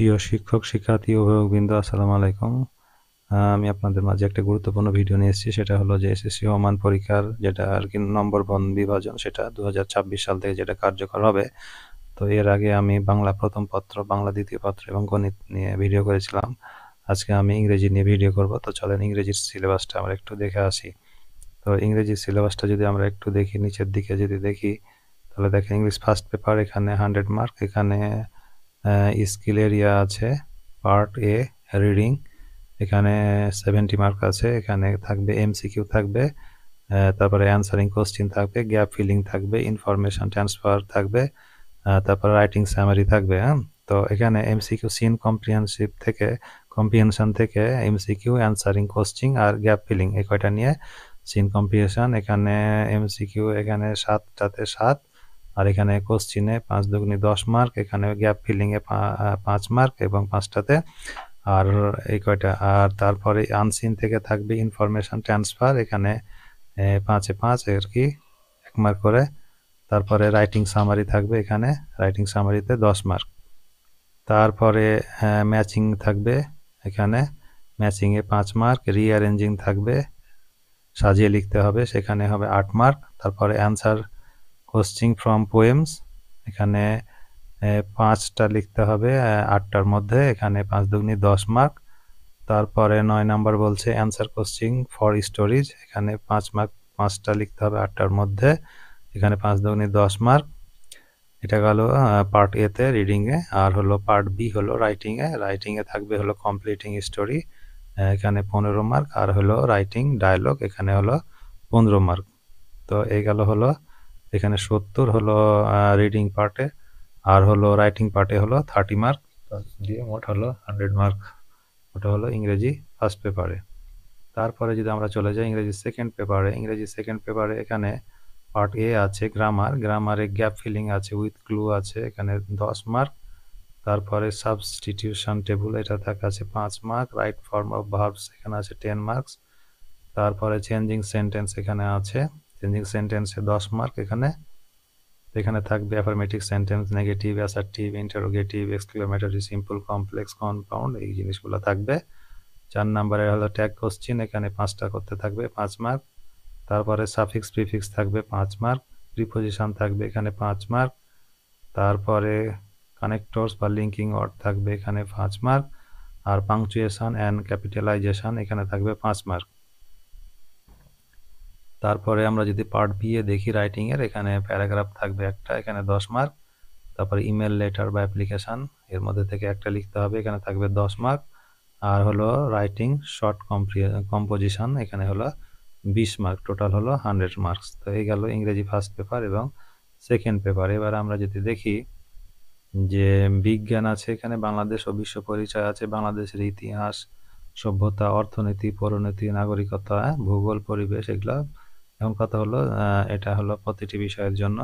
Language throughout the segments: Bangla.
প্রিয় শিক্ষক, শিক্ষার্থী, অভিভাবকবৃন্দ, আসসালামু আলাইকুম। আমি আপনাদের মাঝে একটা গুরুত্বপূর্ণ ভিডিও নিয়ে এসেছি। সেটা হলো যে এসএসসি ওমান পরীক্ষার যেটা আর কি নম্বর বিভাজন, সেটা 2026 সাল থেকে যেটা কার্যকর হবে। তো এর আগে আমি বাংলা প্রথম পত্র, বাংলা দ্বিতীয় পত্র এবং গণিত নিয়ে ভিডিও করেছিলাম। আজকে আমি ইংরেজি নিয়ে ভিডিও করব। তো চলেন ইংরেজির সিলেবাসটা আমরা একটু দেখে আসি। তো ইংরেজির সিলেবাসটা যদি আমরা একটু দেখি, নিচের দিকে যদি দেখি, তাহলে দেখেন ইংলিশ ফার্স্ট পেপার, এখানে 100 মার্ক। এখানে স্কিল এরিয়া আছে, পার্ট এ রিডিং, এখানে 70 মার্ক আছে। এখানে থাকবে এমসিকিউ থাকবে, তারপরে অ্যানসারিং কোশ্চেন থাকবে, গ্যাপ ফিলিং থাকবে, ইনফরমেশন ট্রান্সফার থাকবে, তারপরে রাইটিং সামারি থাকবে। তো এখানে এমসিকিউ সিন কম্প্রিহেনশন থেকে এমসিকিউ, অ্যানসারিং কোশ্চেন আর গ্যাপ ফিলিং, এই কয়টা নিয়ে সিন কম্প্রিহেনশন। এখানে এমসিকিউ এখানে 7টাতে 7, আর এখানে কোশ্চিনে 5 দুগুণে 10 মার্ক। এখানে গ্যাপ ফিলিংয়ে 5 মার্ক এবং 5টাতে, আর এই কয়টা। আর তারপরে আনসিন থেকে থাকবে ইনফরমেশন ট্রান্সফার, এখানে 5-এ 5 আর কি, 1 মার্ক করে। তারপরে রাইটিং সামারি থাকবে, এখানে রাইটিং সামারিতে 10 মার্ক। তারপরে ম্যাচিং থাকবে, এখানে ম্যাচিংয়ে 5 মার্ক। রিঅ্যারেঞ্জিং থাকবে, সাজিয়ে লিখতে হবে, সেখানে হবে 8 মার্ক। তারপরে অ্যান্সার কোশ্চেন ফ্রম পোয়েমস, এখানে 5টা লিখতে হবে 8টার মধ্যে, এখানে 5 দুগুণে 10 মার্ক। তারপরে 9 নাম্বার বলছে অ্যান্সার কোশ্চেন ফর স্টোরিজ, এখানে 5 মার্ক, 5টা লিখতে হবে 8টার মধ্যে, এখানে 5 দুগুণে 10 মার্ক। এটা গেল পার্ট এ তে রিডিংয়ে। আর হলো পার্ট বি হলো রাইটিংয়ে থাকবে হলো কমপ্লিটিং স্টোরি, এখানে 15 মার্ক। আর হলো রাইটিং ডায়লগ, এখানে হলো 15 মার্ক। তো এই গেল হলো এখানে 70 হলো রিডিং পার্টে, আর হলো রাইটিং পার্টে হলো 30 মার্ক, দিয়ে মোট হলো 100 মার্ক। ওটা হলো ইংরেজি ফার্স্ট পেপারে। তারপরে যদি আমরা চলে যাই ইংরেজি সেকেন্ড পেপারে, এখানে পার্ট এ আছে গ্রামারে গ্যাপ ফিলিং আছে, উইথ ক্লু আছে, এখানে 10 মার্ক। তারপরে সাবস্টিটিউশন টেবল, এটা থাকে আছে 5 mark. Right form of verbs, এখানে আছে 10 মার্কস। তারপরে চেঞ্জিং সেন্টেন্স, এখানে আছে চেঞ্জিং সেন্টেন্সে 10 মার্ক। এখানে থাকবে affirmative sentence, negative, assertive, interrogative, exclamatory, simple, complex, compound, এই জিনিসগুলো থাকবে। 4 নম্বরে হলো ট্যাগ কোশ্চেন, এখানে 5টা করতে থাকবে, 5 মার্ক। তারপরে সাফিক্স প্রিফিক্স থাকবে 5 মার্ক। প্রিপোজিশন থাকবে এখানে 5 মার্ক। তারপরে কানেক্টরস বা লিঙ্কিং ওয়ার্ড থাকবে এখানে 5 মার্ক। আর পাংচুয়েশন অ্যান্ড ক্যাপিটালাইজেশন, এখানে থাকবে 5 মার্ক। তারপরে আমরা যদি পার্ট বি এ দেখি রাইটিংয়ের, এখানে প্যারাগ্রাফ থাকবে একটা, এখানে 10 মার্ক। তারপরে ইমেল, লেটার বা অ্যাপ্লিকেশান, এর মধ্যে থেকে একটা লিখতে হবে, এখানে থাকবে 10 মার্ক। আর হলো রাইটিং শর্ট কম্পোজিশন, এখানে হলো 20 মার্ক, টোটাল হলো 100 মার্কস। তো এই গেল ইংরেজি ফার্স্ট পেপার এবং সেকেন্ড পেপার। এবার আমরা যদি দেখি যে বিজ্ঞান আছে, এখানে বাংলাদেশ ও বিশ্ব পরিচয় আছে, বাংলাদেশের ইতিহাস, সভ্যতা, অর্থনীতি, পরিণতি, নাগরিকতা, ভূগোল, পরিবেশ, এগুলো। এখন কথা হলো এটা হলো প্রতিটি বিষয়ের জন্য।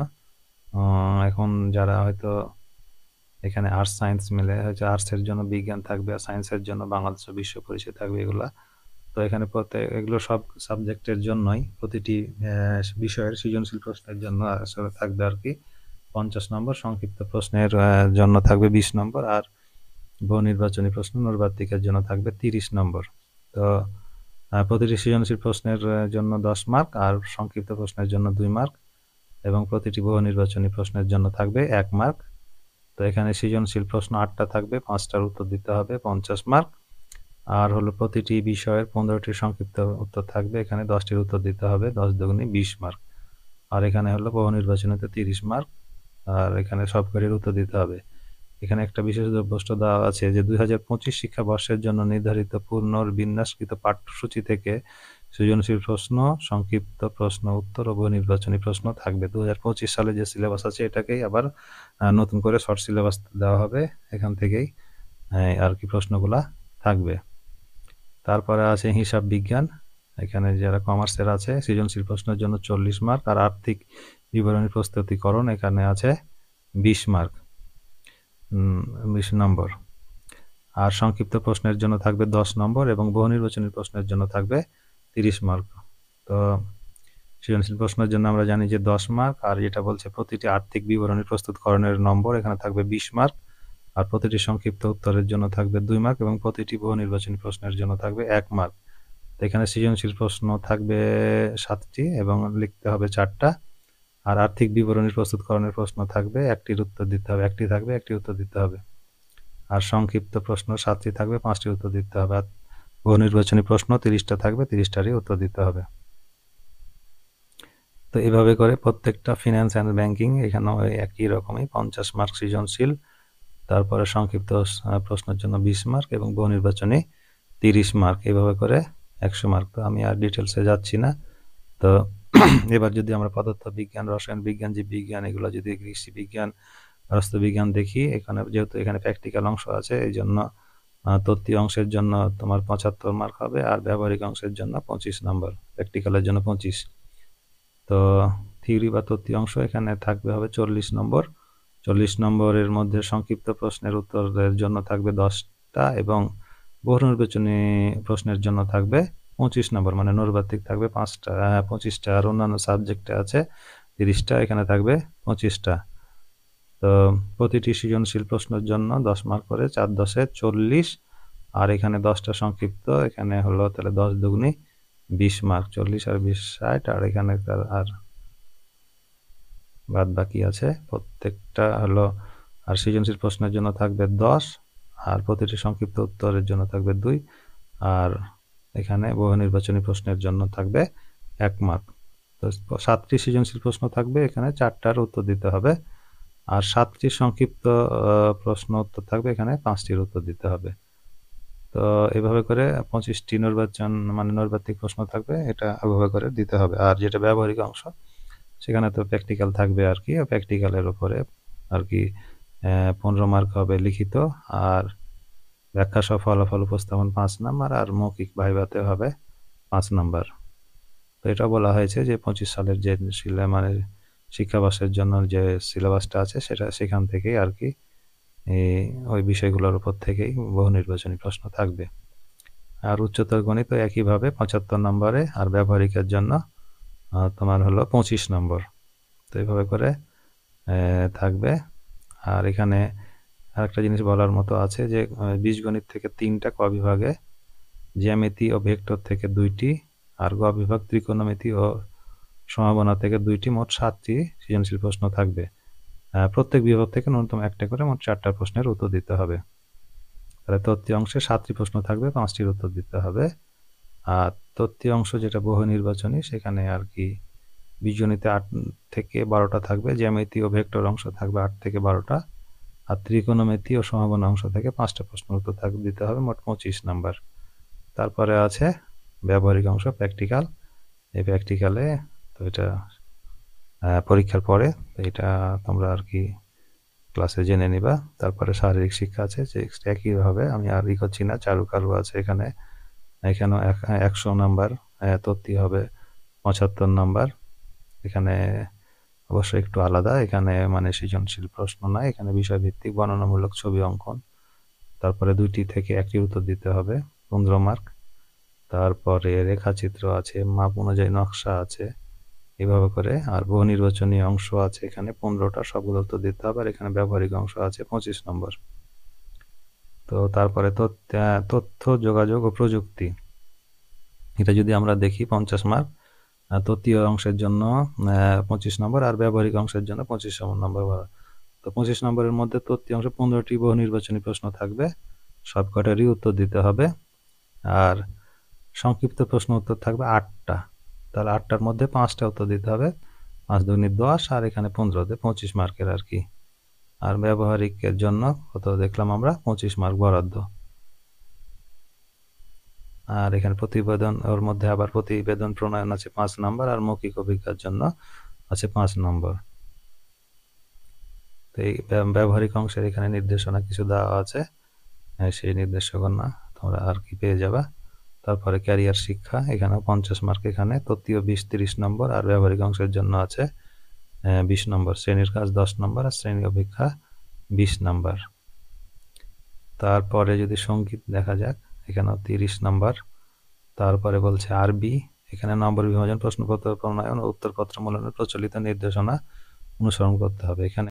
এখন যারা হয়তো এখানে আর্টস সায়েন্স মিলে হয়তো আর্টসের জন্য বিজ্ঞান থাকবে, আর সায়েন্সের জন্য বাংলাদেশ ও বিশ্ব পরিচয় থাকবে, এগুলা। তো এখানে এগুলো সব সাবজেক্টের জন্যই প্রতিটি বিষয়ের সৃজনশীল প্রশ্নের জন্য আসলে থাকবে আর কি 50 নম্বর, সংক্ষিপ্ত প্রশ্নের জন্য থাকবে 20 নম্বর, আর বহু নির্বাচনী প্রশ্ন নৈর্ব্যক্তিকের জন্য থাকবে 30 নম্বর। তো প্রতিটি সৃজনশীল প্রশ্নের জন্য 10 মার্ক, আর সংক্ষিপ্ত প্রশ্নের জন্য 2 মার্ক, এবং প্রতিটি বহু নির্বাচনী প্রশ্নের জন্য থাকবে 1 মার্ক। তো এখানে সৃজনশীল প্রশ্ন 8টা থাকবে, 5টার উত্তর দিতে হবে, 50 মার্ক। আর হলো প্রতিটি বিষয়ের 15টির সংক্ষিপ্ত উত্তর থাকবে, এখানে 10টির উত্তর দিতে হবে, 10 দুগুণে 20 মার্ক। আর এখানে হলো বহু নির্বাচনীতে 30 মার্ক, আর এখানে সবকটির উত্তর দিতে হবে। এখানে একটা বিশেষ প্রশ্ন দেওয়া আছে যে 2025 শিক্ষাবর্ষের জন্য নির্ধারিত পুনর্বিন্যাসকৃত পাঠ্যসূচি থেকে সৃজনশীল প্রশ্ন, সংক্ষিপ্ত প্রশ্ন উত্তর ও বহু নির্বাচনী প্রশ্ন থাকবে। 2025 সালে যে সিলেবাস আছে এটাকেই আবার নতুন করে শর্ট সিলেবাস দেওয়া হবে, এখান থেকেই আর কি প্রশ্নগুলা থাকবে। তারপরে আছে হিসাব বিজ্ঞান, এখানে যারা কমার্সের আছে সৃজনশীল প্রশ্নের জন্য 40 মার্ক, আর আর্থিক বিবরণী প্রস্তুতিকরণ, এখানে আছে 20 মার্ক, 20 নম্বর। আর সংক্ষিপ্ত প্রশ্নের জন্য থাকবে 10 নম্বর, এবং বহু নির্বাচনী প্রশ্নের জন্য থাকবে 30 মার্ক। তো সৃজনশীল প্রশ্নের জন্য আমরা জানি যে 10 মার্ক, আর যেটা বলছে প্রতিটি আর্থিক বিবরণী প্রস্তুতকরণের নম্বর, এখানে থাকবে 20 মার্ক। আর প্রতিটি সংক্ষিপ্ত উত্তরের জন্য থাকবে 2 মার্ক এবং প্রতিটি বহু নির্বাচনী প্রশ্নের জন্য থাকবে 1 মার্ক। তো এখানে সৃজনশীল প্রশ্ন থাকবে 7টি এবং লিখতে হবে 4টা। আর আর্থিক বিবরণী প্রস্তুতকরণের প্রশ্ন থাকবে, একটির উত্তর দিতে হবে, একটি থাকবে, একটি উত্তর দিতে হবে। আর সংক্ষিপ্ত প্রশ্ন 7টি থাকবে, 5টি উত্তর দিতে হবে। আর বহু নির্বাচনী প্রশ্ন 30টা থাকবে, 30টারই উত্তর দিতে হবে। তো এভাবে করে প্রত্যেকটা ফিনান্স অ্যান্ড ব্যাংকিং এখানেও একই রকমই 50 মার্ক সৃজনশীল, তারপরে সংক্ষিপ্ত প্রশ্নের জন্য 20 মার্ক এবং বহু নির্বাচনী 30 মার্ক, এভাবে করে 100 মার্ক। তো আমি আর ডিটেলসে যাচ্ছি না। তো এবার যদি আমরা পদার্থ বিজ্ঞান, রসায়ন বিজ্ঞান, জীববিজ্ঞান এগুলো যদি কৃষি বিজ্ঞান, রাষ্ট্রবিজ্ঞান দেখি, এখানে যেহেতু এখানে প্র্যাকটিক্যাল অংশ আছে এই জন্য তত্ত্বীয় অংশের জন্য তোমার 75 মার্ক হবে আর ব্যবহারিক অংশের জন্য 25 নম্বর, প্র্যাকটিক্যালের জন্য 25। তো থিওরি বা তত্ত্বীয় অংশ এখানে থাকবে হবে 40 নম্বর। 40 নম্বরের মধ্যে সংক্ষিপ্ত প্রশ্নের উত্তরের জন্য থাকবে 10টা এবং বহু নির্বাচনী প্রশ্নের জন্য থাকবে 25 নম্বর, মানে নৈর্ব্যক্তিক থাকবে 5টা, 25টা, আর অন্যান্য সাবজেক্টে আছে 30টা, এখানে থাকবে 25টা। তো প্রতিটি সৃজনশীল প্রশ্নের জন্য 10 মার্ক করে, 4 10 40, আর এখানে 10টা সংক্ষিপ্ত, এখানে হলো তাহলে 10 দুগুনি 20 মার্ক, 40 আর 20 60, আর এখানে আর বাদ বাকি আছে প্রত্যেকটা হলো। আর সৃজনশীল প্রশ্নের জন্য থাকবে 10, আর প্রতিটি সংক্ষিপ্ত উত্তরের জন্য থাকবে 2, আর এখানে বহু নির্বাচনী প্রশ্নের জন্য থাকবে 1 মার্ক। তো 7টি সৃজনশীল প্রশ্ন থাকবে, এখানে 4টার উত্তর দিতে হবে, আর 7টি সংক্ষিপ্ত প্রশ্ন উত্তর থাকবে, এখানে 5টির উত্তর দিতে হবে। তো এভাবে করে 25টি নির্বাচন মানে নৈর্ব্যক্তিক প্রশ্ন থাকবে, এটা এভাবে করে দিতে হবে। আর যেটা ব্যবহারিক অংশ সেখানে তো প্র্যাকটিক্যাল থাকবে আর কি, প্র্যাকটিক্যালের উপরে আর কি 15 মার্ক হবে লিখিত, আর ব্যাখ্যা সহ ফলাফল উপস্থাপন 5 নাম্বার, আর মৌখিক ভাইভাতে হবে 5 নাম্বার। তো এটা বলা হয়েছে যে 25 সালের যে মানে শিক্ষাবর্ষের জন্য যে সিলেবাসটা আছে সেটা সেখান থেকেই আর কি ওই বিষয়গুলোর উপর থেকেই বহু নির্বাচনী প্রশ্ন থাকবে। আর উচ্চতর গণিত একইভাবে 75 নম্বরে, আর ব্যবহারিকের জন্য তোমার হলো 25 নম্বর। তো এইভাবে করে থাকবে। আর এখানে আরেকটা জিনিস বলার মতো আছে যে বীজগণিত থেকে 3টা, ক বিভাগে জ্যামিতি ও ভেক্টর থেকে 2টি, আর গ বিভাগ ত্রিকোণমিতি ও সম্ভাবনা থেকে 2টি, মোট 7টি সৃজনশীল প্রশ্ন থাকবে। প্রত্যেক বিভাগ থেকে ন্যূনতম একটা করে মোট 4টা প্রশ্নের উত্তর দিতে হবে। তাহলে তত্ত্বীয় অংশে 7টি প্রশ্ন থাকবে, 5টির উত্তর দিতে হবে। আর তত্ত্বীয় অংশ যেটা বহু নির্বাচনী, সেখানে আর কি বীজগণিতে 8 থেকে 12টা থাকবে, জ্যামিতি ও ভেক্টর অংশ থাকবে 8 থেকে 12টা, আর ত্রিকোণমিতি ও সম্ভাবনা অংশ থেকে 5টা প্রশ্ন উত্তর দিতে হবে, মোট 25 নাম্বার। তারপরে আছে ব্যবহারিক অংশ, প্র্যাকটিক্যাল। এই প্র্যাকটিক্যালে তো এটা পরীক্ষার পরে, এটা তোমরা আর কি ক্লাসে জেনে নিবা। তারপরে শারীরিক শিক্ষা আছে, যে একইভাবে আমি আর করছি না। চারুকারু আছে এখানেও 100 নাম্বার, তত্ত্বীয় হবে 75 নাম্বার। এখানে অবশ্যই একটু আলাদা, এখানে মানে সৃজনশীল প্রশ্ন নাই, এখানে বিষয়ভিত্তিক বর্ণনামূলক ছবি অঙ্কন। তারপরে 2টি থেকে 1টির উত্তর দিতে হবে, 15 মার্ক। তারপরে রেখাচিত্র আছে, মাপ অনুযায়ী নকশা আছে, এভাবে করে। আর বহু নির্বাচনী অংশ আছে এখানে 15টা, সবগুলো উত্তর দিতে হবে। আর এখানে ব্যবহারিক অংশ আছে 25 নম্বর। তো তারপরে তথ্য যোগাযোগ ও প্রযুক্তি, এটা যদি আমরা দেখি 50 মার্ক, তত্ত্বীয় অংশের জন্য 25 নম্বর, আর ব্যবহারিক অংশের জন্য 25 নম্বর। তো 25 নম্বরের মধ্যে তত্ত্বীয় অংশে 15টি বহু নির্বাচনী প্রশ্ন থাকবে, সবকটারই উত্তর দিতে হবে। আর সংক্ষিপ্ত প্রশ্ন উত্তর থাকবে 8টা, তাহলে 8টার মধ্যে 5টা উত্তর দিতে হবে, 5 দুগুণে 10, আর এখানে 15তে 25 মার্কের আর কি। আর ব্যবহারিকের জন্য কত দেখলাম আমরা, 25 মার্ক বরাদ্দ। আর এখানে প্রতিবেদন, ওর মধ্যে আবার প্রতিবেদন প্রণয়ন আছে 5 নাম্বার, আর মৌখিক অভিজ্ঞতার জন্য আছে 5 নম্বর। তো এই ব্যবহারিক অংশের এখানে নির্দেশনা কিছু দেওয়া আছে, সেই নির্দেশনা তোমরা আর কি পেয়ে যাবা। তারপরে ক্যারিয়ার শিক্ষা, এখানেও 50 মার্ক, এখানে তত্ত্বীয় 20-30 নম্বর, আর ব্যবহারিক অংশের জন্য আছে 20 নম্বর। শ্রেণীর কাজ 10 নম্বর, আর শ্রেণী অপেক্ষা 20 নম্বর। তারপরে যদি সঙ্গীত দেখা যাক, এখানেও 30 নম্বর। তারপরে বলছে আরবি, এখানে নম্বর বিভাজন, প্রশ্নপত্র প্রণয়ন ও উত্তরপত্র মূল্যায়নের প্রচলিত নির্দেশনা অনুসরণ করতে হবে। এখানে